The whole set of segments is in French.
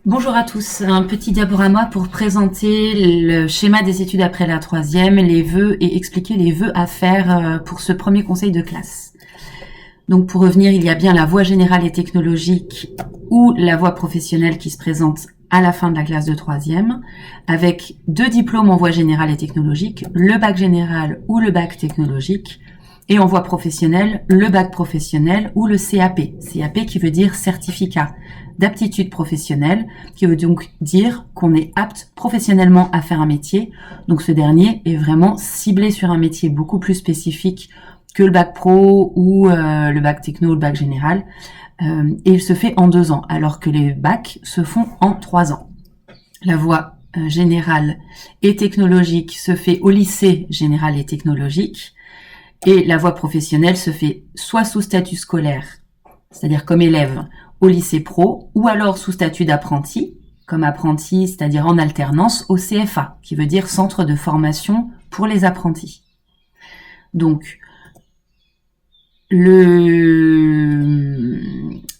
Bonjour à tous, un petit diaporama pour présenter le schéma des études après la troisième, les vœux et expliquer les vœux à faire pour ce premier conseil de classe. Donc pour revenir, il y a bien la voie générale et technologique ou la voie professionnelle qui se présente à la fin de la classe de troisième, avec 2 diplômes en voie générale et technologique, le bac général ou le bac technologique, et en voie professionnelle, le bac professionnel ou le CAP. CAP qui veut dire certificat d'aptitude professionnelle, qui veut donc dire qu'on est apte professionnellement à faire un métier. Donc ce dernier est vraiment ciblé sur un métier beaucoup plus spécifique que le bac pro ou le bac techno ou le bac général. Et il se fait en 2 ans, alors que les bacs se font en 3 ans. La voie générale et technologique se fait au lycée général et technologique. Et la voie professionnelle se fait soit sous statut scolaire, c'est-à-dire comme élève au lycée pro, ou alors sous statut d'apprenti, comme apprenti, c'est-à-dire en alternance au CFA, qui veut dire Centre de formation pour les apprentis. Donc,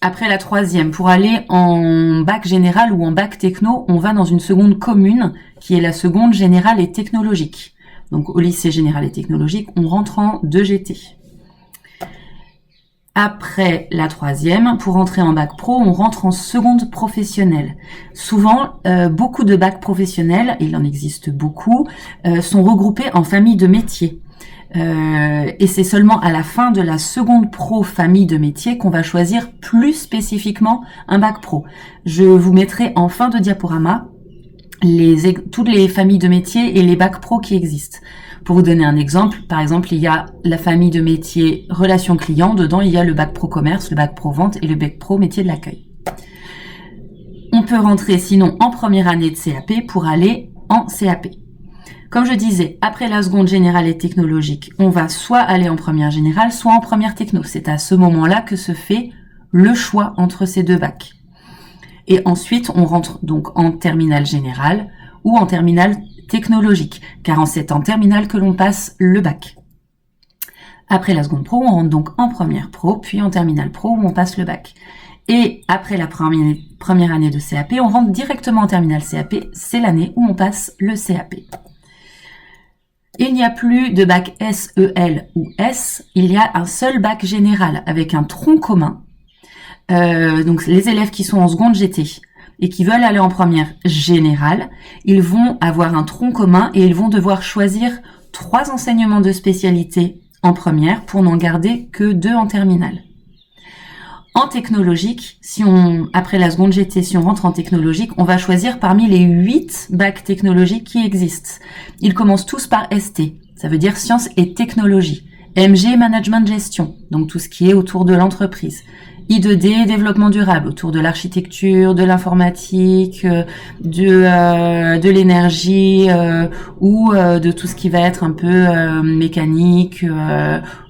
après la troisième, pour aller en bac général ou en bac techno, on va dans une seconde commune, qui est la seconde générale et technologique. Donc au lycée général et technologique, on rentre en 2GT. Après la troisième, pour entrer en bac pro, on rentre en seconde professionnelle. Souvent, beaucoup de bacs professionnels, il en existe beaucoup, sont regroupés en familles de métiers. Et c'est seulement à la fin de la seconde pro famille de métiers qu'on va choisir plus spécifiquement un bac pro. Je vous mettrai en fin de diaporama toutes les familles de métiers et les bacs pro qui existent. Pour vous donner un exemple, par exemple, il y a la famille de métiers relations clients. Dedans, il y a le bac pro commerce, le bac pro vente et le bac pro métier de l'accueil. On peut rentrer sinon en première année de CAP pour aller en CAP. Comme je disais, après la seconde générale et technologique, on va soit aller en première générale, soit en première techno. C'est à ce moment-là que se fait le choix entre ces 2 bacs. Et ensuite, on rentre donc en terminale générale ou en terminale technologique, car c'est en terminale que l'on passe le bac. Après la seconde pro, on rentre donc en première pro, puis en terminale pro où on passe le bac. Et après la première année de CAP, on rentre directement en terminale CAP, c'est l'année où on passe le CAP. Il n'y a plus de bac SEL ou S, il y a un seul bac général avec un tronc commun. Donc les élèves qui sont en seconde GT et qui veulent aller en première générale, ils vont avoir un tronc commun et ils vont devoir choisir 3 enseignements de spécialité en première pour n'en garder que 2 en terminale. En technologique, après la seconde GT, si on rentre en technologique, on va choisir parmi les 8 bacs technologiques qui existent. Ils commencent tous par ST, ça veut dire sciences et technologies. MG, management gestion, donc tout ce qui est autour de l'entreprise. I2D, développement durable, autour de l'architecture, de l'informatique, de l'énergie ou de tout ce qui va être un peu mécanique,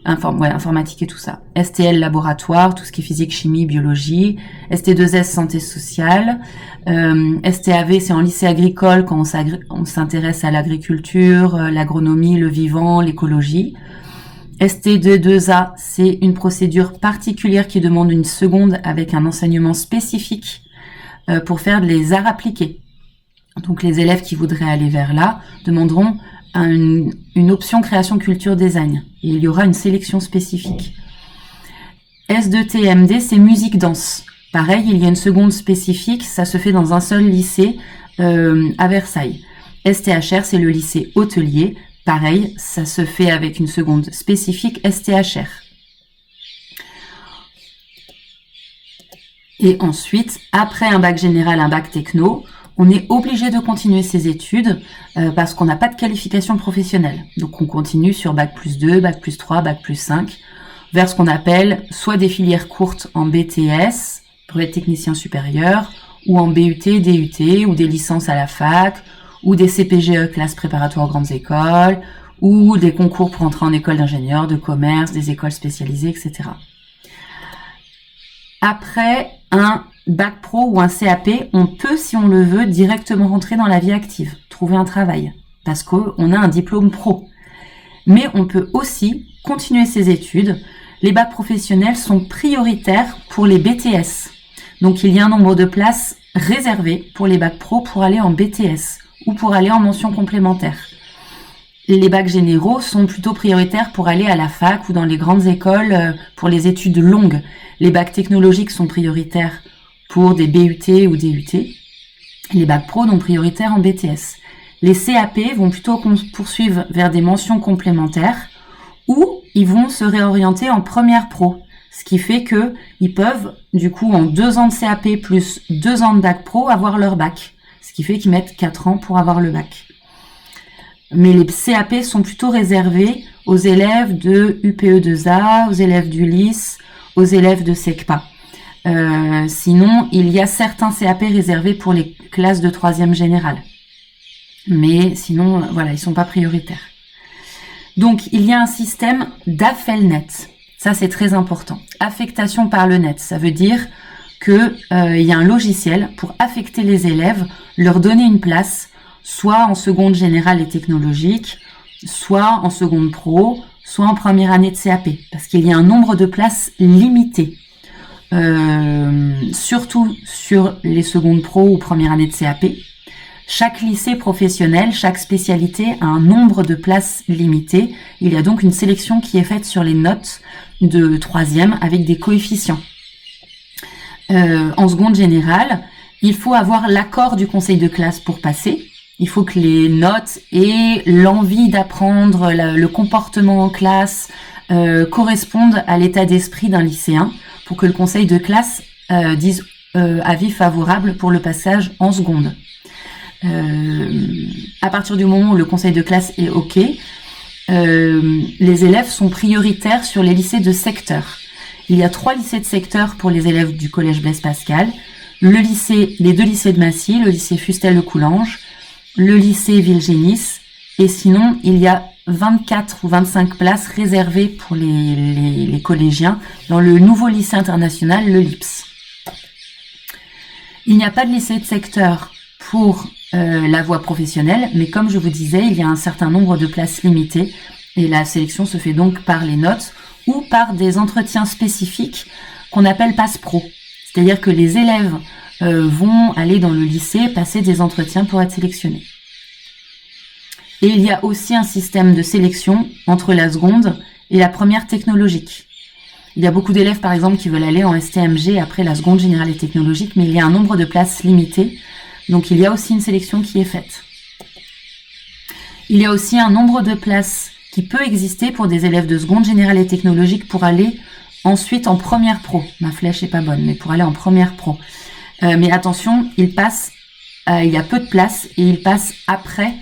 informatique et tout ça. STL, laboratoire, tout ce qui est physique, chimie, biologie. ST2S, santé sociale. STAV, c'est en lycée agricole quand on s'intéresse à l'agriculture, l'agronomie, le vivant, l'écologie. ST2A, c'est une procédure particulière qui demande une seconde avec un enseignement spécifique pour faire les arts appliqués. Donc les élèves qui voudraient aller vers là demanderont une option création culture design et il y aura une sélection spécifique. S2TMD, c'est musique danse. Pareil, il y a une seconde spécifique, ça se fait dans un seul lycée à Versailles. STHR, c'est le lycée hôtelier. Pareil, ça se fait avec une seconde spécifique STHR. Et ensuite, après un bac général, un bac techno, on est obligé de continuer ses études parce qu'on n'a pas de qualification professionnelle. Donc on continue sur bac plus 2, bac plus 3, bac plus 5, vers ce qu'on appelle soit des filières courtes en BTS, brevet de technicien supérieur, ou en BUT, DUT, ou des licences à la fac, ou des CPGE, classes préparatoires aux grandes écoles, ou des concours pour entrer en école d'ingénieur, de commerce, des écoles spécialisées, etc. Après un bac pro ou un CAP, on peut, si on le veut, directement rentrer dans la vie active, trouver un travail, parce qu'on a un diplôme pro. Mais on peut aussi continuer ses études. Les bacs professionnels sont prioritaires pour les BTS. Donc il y a un nombre de places réservées pour les bacs pro pour aller en BTS ou pour aller en mention complémentaire. Les bacs généraux sont plutôt prioritaires pour aller à la fac ou dans les grandes écoles pour les études longues. Les bacs technologiques sont prioritaires pour des BUT ou DUT. Les bacs pro sont prioritaires en BTS. Les CAP vont plutôt poursuivre vers des mentions complémentaires ou ils vont se réorienter en première pro. Ce qui fait que ils peuvent, du coup, en 2 ans de CAP plus 2 ans de bac pro, avoir leur bac. Ce qui fait qu'ils mettent 4 ans pour avoir le bac. Mais les CAP sont plutôt réservés aux élèves de UPE2A, aux élèves du LIS, aux élèves de SECPA. Sinon, il y a certains CAP réservés pour les classes de 3e générale. Mais sinon, voilà, ils sont pas prioritaires. Donc, il y a un système d'AFELNet. Ça, c'est très important. Affectation par le net. Ça veut dire que il y a un logiciel pour affecter les élèves, leur donner une place, soit en seconde générale et technologique, soit en seconde pro, soit en première année de CAP. Parce qu'il y a un nombre de places limité. Surtout sur les secondes pro ou première année de CAP. Chaque lycée professionnel, chaque spécialité a un nombre de places limité. Il y a donc une sélection qui est faite sur les notes de 3e avec des coefficients. En seconde générale, il faut avoir l'accord du conseil de classe pour passer. Il faut que les notes et l'envie d'apprendre, le comportement en classe correspondent à l'état d'esprit d'un lycéen pour que le conseil de classe dise avis favorable pour le passage en seconde. À partir du moment où le conseil de classe est OK, les élèves sont prioritaires sur les lycées de secteur. Il y a 3 lycées de secteur pour les élèves du collège Blaise Pascal, les 2 lycées de Massy, le lycée Fustel-le-Coulanges, le lycée Villegénis, et sinon il y a 24 ou 25 places réservées pour les collégiens dans le nouveau lycée international, le LIPS. Il n'y a pas de lycée de secteur pour la voie professionnelle, mais comme je vous disais, il y a un certain nombre de places limitées et la sélection se fait donc par les notes ou par des entretiens spécifiques qu'on appelle passe-pro. C'est-à-dire que les élèves vont aller dans le lycée passer des entretiens pour être sélectionnés. Et il y a aussi un système de sélection entre la seconde et la première technologique. Il y a beaucoup d'élèves, par exemple, qui veulent aller en STMG après la seconde générale et technologique, mais il y a un nombre de places limité. Donc, il y a aussi une sélection qui est faite. Il y a aussi un nombre de places qui peut exister pour des élèves de seconde générale et technologique pour aller ensuite en première pro. Ma flèche est pas bonne, mais pour aller en première pro. Mais attention, il y a peu de places et il passe après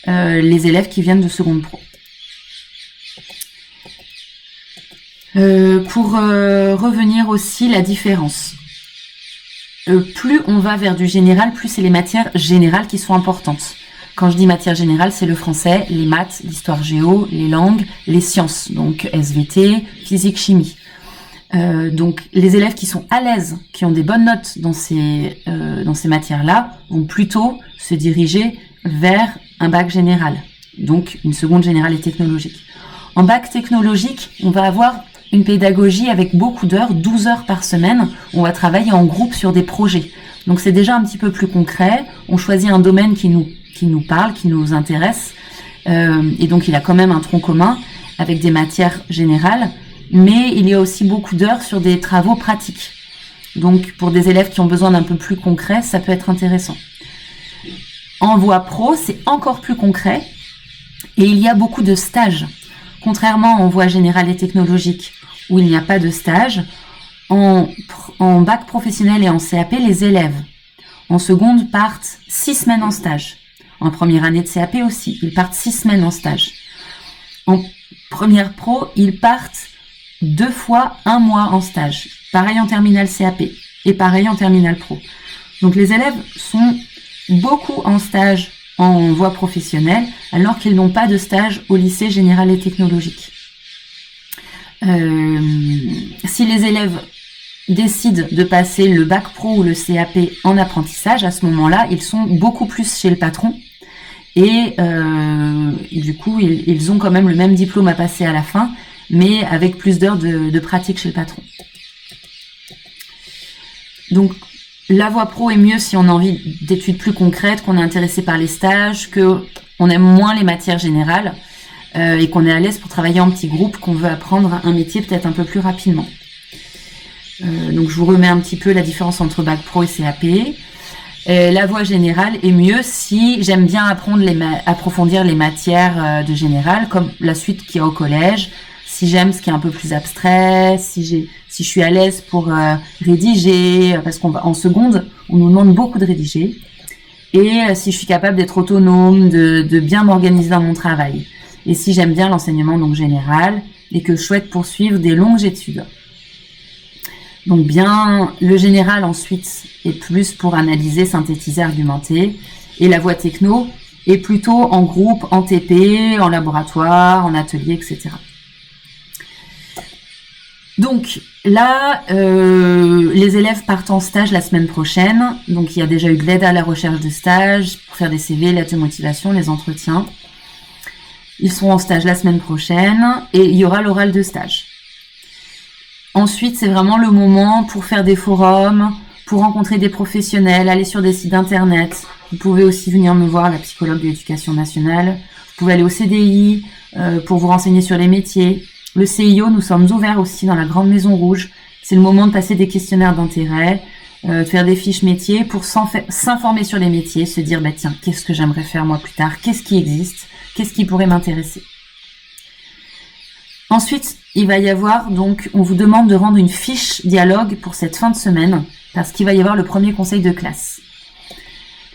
les élèves qui viennent de seconde pro. Pour revenir aussi la différence. Plus on va vers du général, plus c'est les matières générales qui sont importantes. Quand je dis matière générale, c'est le français, les maths, l'histoire géo, les langues, les sciences, donc SVT, physique, chimie. Donc les élèves qui sont à l'aise, qui ont des bonnes notes dans ces matières-là, vont plutôt se diriger vers un bac général, donc une seconde générale et technologique. En bac technologique, on va avoir une pédagogie avec beaucoup d'heures, 12 heures par semaine. On va travailler en groupe sur des projets. Donc c'est déjà un petit peu plus concret. On choisit un domaine qui nous parle, qui nous intéresse. Et donc il a quand même un tronc commun avec des matières générales. Mais il y a aussi beaucoup d'heures sur des travaux pratiques. Donc pour des élèves qui ont besoin d'un peu plus concret, ça peut être intéressant. En voie pro, c'est encore plus concret. Et il y a beaucoup de stages. Contrairement en voie générale et technologique, où il n'y a pas de stage, en bac professionnel et en CAP, les élèves en seconde partent 6 semaines en stage. En première année de CAP aussi, ils partent 6 semaines en stage. En première pro, ils partent 2 fois 1 mois en stage. Pareil en terminale CAP et pareil en terminale pro. Donc les élèves sont beaucoup en stage en voie professionnelle, alors qu'ils n'ont pas de stage au lycée général et technologique. Si les élèves décident de passer le bac pro ou le CAP en apprentissage, à ce moment-là, ils sont beaucoup plus chez le patron et du coup, ils ont quand même le même diplôme à passer à la fin, mais avec plus d'heures de pratique chez le patron. Donc, la voie pro est mieux si on a envie d'études plus concrètes, qu'on est intéressé par les stages, qu'on aime moins les matières générales et qu'on est à l'aise pour travailler en petits groupes, qu'on veut apprendre un métier peut-être un peu plus rapidement. Donc je vous remets un petit peu la différence entre bac pro et CAP. La voie générale est mieux si j'aime bien approfondir les matières de général, comme la suite qu'il y a au collège, si j'aime ce qui est un peu plus abstrait, si je suis à l'aise pour rédiger, parce qu'en seconde, on nous demande beaucoup de rédiger, et si je suis capable d'être autonome, de bien m'organiser dans mon travail, et si j'aime bien l'enseignement donc général, et que je souhaite poursuivre des longues études. Donc bien, le général ensuite est plus pour analyser, synthétiser, argumenter, et la voie techno est plutôt en groupe, en TP, en laboratoire, en atelier, etc. Donc là, les élèves partent en stage la semaine prochaine. Donc il y a déjà eu de l'aide à la recherche de stage pour faire des CV, lettres de motivation, les entretiens. Ils seront en stage la semaine prochaine et il y aura l'oral de stage. Ensuite, c'est vraiment le moment pour faire des forums, pour rencontrer des professionnels, aller sur des sites internet. Vous pouvez aussi venir me voir, la psychologue de l'éducation nationale. Vous pouvez aller au CDI pour vous renseigner sur les métiers. Le CIO, nous sommes ouverts aussi dans la Grande Maison Rouge. C'est le moment de passer des questionnaires d'intérêt, de faire des fiches métiers pour s'informer sur les métiers, se dire, tiens, qu'est-ce que j'aimerais faire moi plus tard? Qu'est-ce qui existe? Qu'est-ce qui pourrait m'intéresser? Ensuite, il va y avoir, donc, on vous demande de rendre une fiche dialogue pour cette fin de semaine, parce qu'il va y avoir le premier conseil de classe.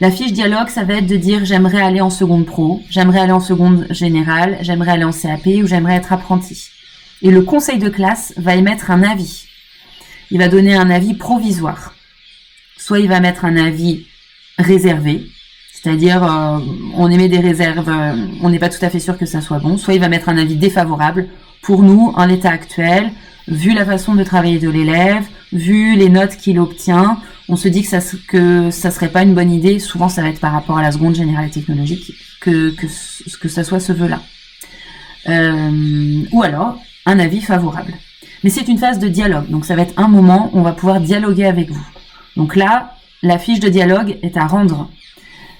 La fiche dialogue, ça va être de dire j'aimerais aller en seconde pro, j'aimerais aller en seconde générale, j'aimerais aller en CAP ou j'aimerais être apprenti. Et le conseil de classe va émettre un avis. Il va donner un avis provisoire. Soit il va mettre un avis réservé, c'est-à-dire on émet des réserves, on n'est pas tout à fait sûr que ça soit bon. Soit il va mettre un avis défavorable. Pour nous, en l'état actuel, vu la façon de travailler de l'élève, vu les notes qu'il obtient, on se dit que ça serait pas une bonne idée. Souvent, ça va être par rapport à la seconde générale et technologique que ça soit ce vœu-là. Ou alors, un avis favorable. Mais c'est une phase de dialogue, donc ça va être un moment où on va pouvoir dialoguer avec vous. Donc là, la fiche de dialogue est à rendre.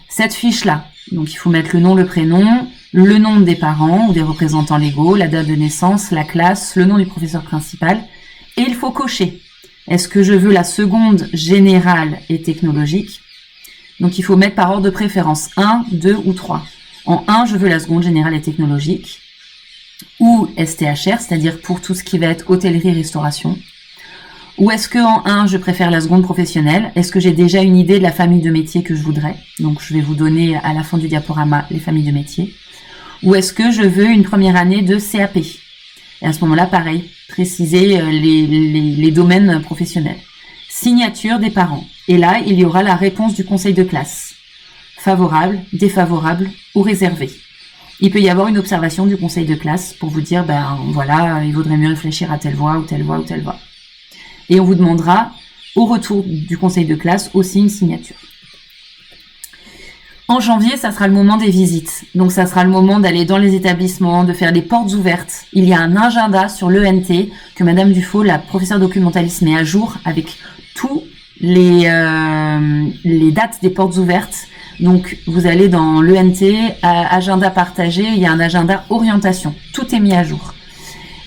Cette fiche-là, donc il faut mettre le nom, le prénom, le nom des parents ou des représentants légaux, la date de naissance, la classe, le nom du professeur principal, et il faut cocher. Est-ce que je veux la seconde générale et technologique? Donc il faut mettre par ordre de préférence 1, 2 ou 3. En 1, je veux la seconde générale et technologique, ou STHR, c'est-à-dire pour tout ce qui va être hôtellerie-restauration. Ou est-ce que en 1, je préfère la seconde professionnelle? Est-ce que j'ai déjà une idée de la famille de métiers que je voudrais? Donc je vais vous donner à la fin du diaporama les familles de métiers. Ou est-ce que je veux une première année de CAP? Et à ce moment-là, pareil, préciser les domaines professionnels. Signature des parents. Et là, il y aura la réponse du conseil de classe. Favorable, défavorable ou réservé. Il peut y avoir une observation du conseil de classe pour vous dire, voilà, il vaudrait mieux réfléchir à telle voie ou telle voie ou telle voie. Et on vous demandera, au retour du conseil de classe, aussi une signature. En janvier, ça sera le moment des visites. Donc, ça sera le moment d'aller dans les établissements, de faire des portes ouvertes. Il y a un agenda sur l'ENT que Madame Dufaux, la professeure documentaliste, met à jour avec tous les dates des portes ouvertes. Donc, vous allez dans l'ENT, agenda partagé, il y a un agenda orientation. Tout est mis à jour.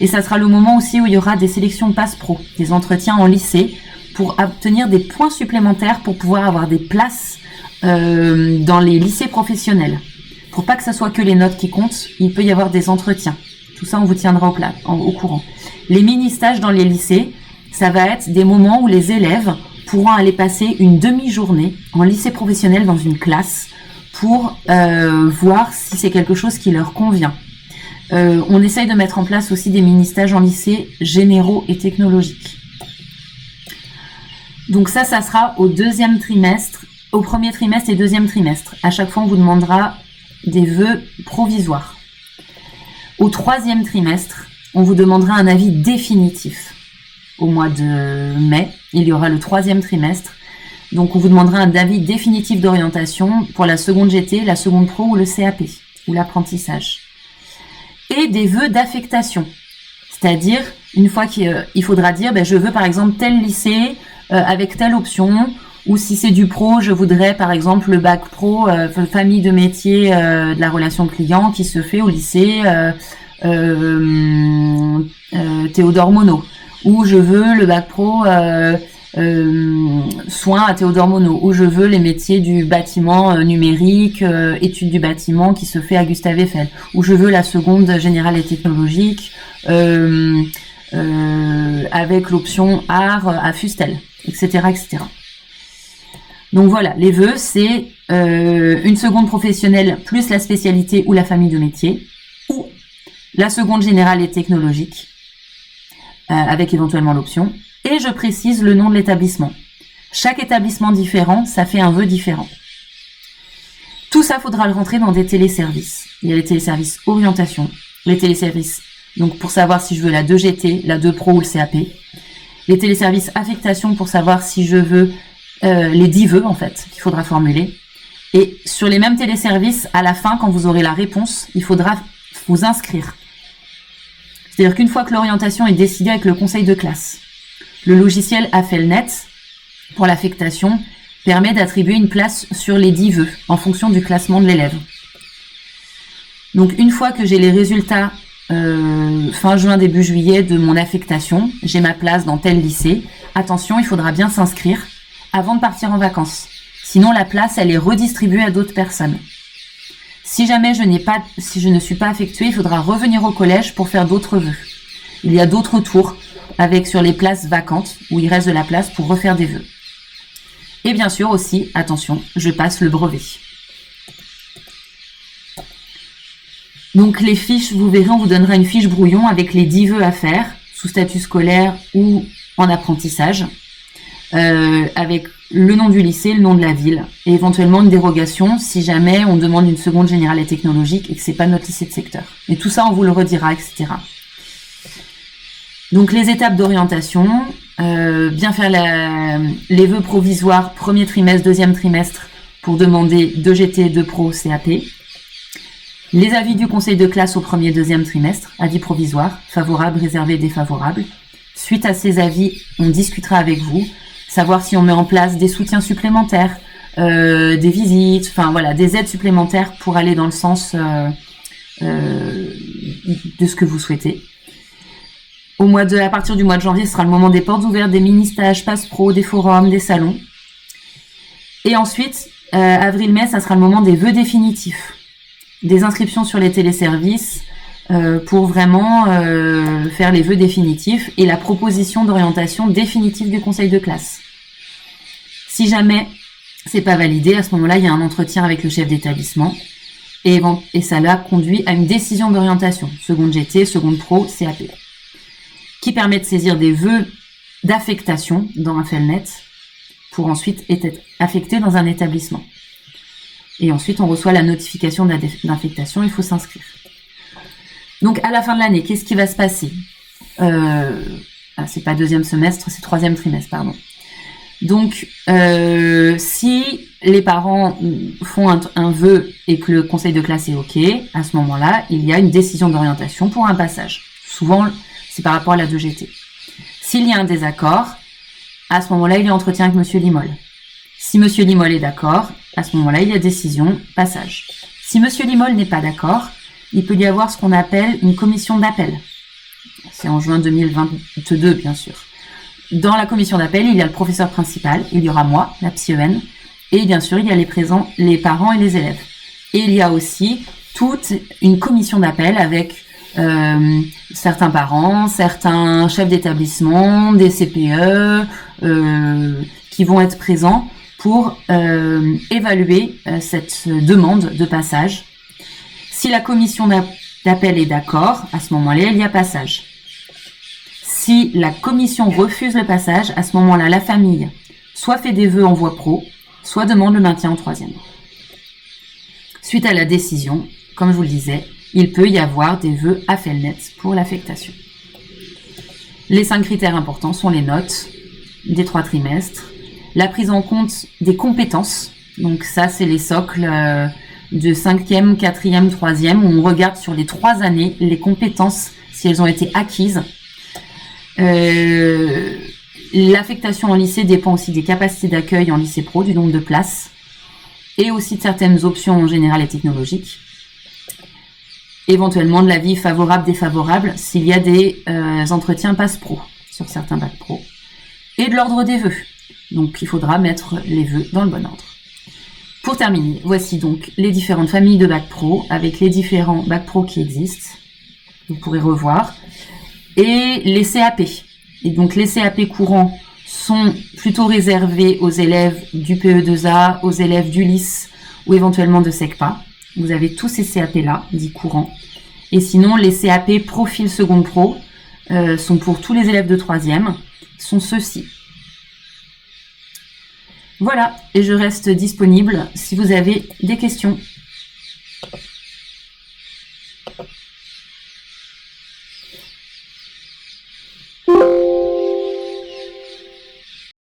Et ça sera le moment aussi où il y aura des sélections passe pro, des entretiens en lycée, pour obtenir des points supplémentaires pour pouvoir avoir des places dans les lycées professionnels. Pour pas que ça soit que les notes qui comptent, il peut y avoir des entretiens. Tout ça, on vous tiendra au courant. Les mini-stages dans les lycées, ça va être des moments où les élèves pourront aller passer une demi-journée en lycée professionnel dans une classe pour voir si c'est quelque chose qui leur convient. On essaye de mettre en place aussi des mini-stages en lycée généraux et technologiques. Donc ça sera au deuxième trimestre, au premier trimestre et deuxième trimestre. À chaque fois, on vous demandera des vœux provisoires. Au troisième trimestre, on vous demandera un avis définitif. Au mois de mai, il y aura le troisième trimestre. Donc, on vous demandera un avis définitif d'orientation pour la seconde GT, la seconde pro ou le CAP, ou l'apprentissage. Et des vœux d'affectation. C'est-à-dire, une fois qu'il faudra dire, je veux par exemple tel lycée avec telle option, ou si c'est du pro, je voudrais par exemple le bac pro famille de métier de la relation client qui se fait au lycée Théodore Monod, ou je veux le bac pro soins à Théodore Monod, ou je veux les métiers du bâtiment numérique, études du bâtiment qui se fait à Gustave Eiffel, ou je veux la seconde générale et technologique avec l'option art à Fustel, etc., etc. Donc voilà, les vœux, c'est une seconde professionnelle plus la spécialité ou la famille de métier, ou la seconde générale et technologique, avec éventuellement l'option, et je précise le nom de l'établissement. Chaque établissement différent, ça fait un vœu différent. Tout ça, faudra le rentrer dans des téléservices. Il y a les téléservices orientation, les téléservices, donc pour savoir si je veux la 2GT, la 2 Pro ou le CAP, les téléservices affectation pour savoir si je veux les 10 vœux en fait qu'il faudra formuler, et sur les mêmes téléservices, à la fin, quand vous aurez la réponse, il faudra vous inscrire. C'est-à-dire qu'une fois que l'orientation est décidée avec le conseil de classe, le logiciel Affelnet pour l'affectation permet d'attribuer une place sur les 10 vœux en fonction du classement de l'élève. Donc une fois que j'ai les résultats fin juin, début juillet de mon affectation, j'ai ma place dans tel lycée, attention, il faudra bien s'inscrire avant de partir en vacances. Sinon, la place, elle est redistribuée à d'autres personnes. Si jamais si je ne suis pas affectuée, il faudra revenir au collège pour faire d'autres vœux. Il y a d'autres tours avec sur les places vacantes où il reste de la place pour refaire des vœux. Et bien sûr aussi, attention, je passe le brevet. Donc les fiches, vous verrez, on vous donnera une fiche brouillon avec les 10 vœux à faire, sous statut scolaire ou en apprentissage, avec le nom du lycée, le nom de la ville, et éventuellement une dérogation si jamais on demande une seconde générale et technologique et que c'est pas notre lycée de secteur. Et tout ça, on vous le redira, etc. Donc les étapes d'orientation, bien faire les vœux provisoires premier trimestre, deuxième trimestre pour demander 2GT, 2 Pro, CAP. Les avis du conseil de classe au premier et deuxième trimestre, avis provisoire, favorable, réservé, défavorable. Suite à ces avis, on discutera avec vous, savoir si on met en place des soutiens supplémentaires, des visites, enfin voilà, des aides supplémentaires pour aller dans le sens de ce que vous souhaitez. À partir du mois de janvier, ce sera le moment des portes ouvertes, des mini-stages, passe-pro, des forums, des salons. Et ensuite, avril-mai, ça sera le moment des vœux définitifs, des inscriptions sur les téléservices pour vraiment faire les vœux définitifs et la proposition d'orientation définitive du conseil de classe. Si jamais c'est pas validé, à ce moment-là, il y a un entretien avec le chef d'établissement et ça là conduit à une décision d'orientation, seconde GT, seconde Pro, CAP, qui permet de saisir des vœux d'affectation dans Affelnet pour ensuite être affecté dans un établissement. Et ensuite, on reçoit la notification d'infectation, il faut s'inscrire. Donc, à la fin de l'année, qu'est-ce qui va se passer c'est pas deuxième semestre, c'est troisième trimestre, pardon. Donc, si les parents font un vœu et que le conseil de classe est OK, à ce moment-là, il y a une décision d'orientation pour un passage. Souvent, c'est par rapport à la 2GT. S'il y a un désaccord, à ce moment-là, il y a entretien avec Monsieur Limol. Si Monsieur Limol est d'accord, à ce moment-là, il y a décision, passage. Si Monsieur Limol n'est pas d'accord, il peut y avoir ce qu'on appelle une commission d'appel. C'est en juin 2022, bien sûr. Dans la commission d'appel, il y a le professeur principal, il y aura moi, la psy-EN, et bien sûr, il y a les parents et les élèves. Et il y a aussi toute une commission d'appel avec certains parents, certains chefs d'établissement, des CPE, qui vont être présents pour évaluer cette demande de passage. Si la commission d'appel est d'accord, à ce moment-là, il y a passage. Si la commission refuse le passage, à ce moment-là, la famille soit fait des vœux en voie pro, soit demande le maintien en troisième. Suite à la décision, comme je vous le disais, il peut y avoir des vœux Affelnet pour l'affectation. Les 5 critères importants sont les notes des 3 trimestres, la prise en compte des compétences, donc ça c'est les socles de 5e, 4e, 3e, où on regarde sur les 3 années les compétences, si elles ont été acquises. L'affectation en lycée dépend aussi des capacités d'accueil en lycée pro, du nombre de places, et aussi de certaines options générales et technologiques. Éventuellement de l'avis favorable, défavorable, s'il y a des entretiens passe-pro sur certains bacs pro. Et de l'ordre des vœux. Donc il faudra mettre les vœux dans le bon ordre. Pour terminer, voici donc les différentes familles de bac pro, avec les différents bacs pro qui existent. Vous pourrez revoir. Et les CAP. Et donc les CAP courants sont plutôt réservés aux élèves du PE2A, aux élèves du LIS ou éventuellement de SECPA. Vous avez tous ces CAP-là, dits courants. Et sinon, les CAP profil seconde pro sont pour tous les élèves de 3e, sont ceux-ci. Voilà, et je reste disponible si vous avez des questions.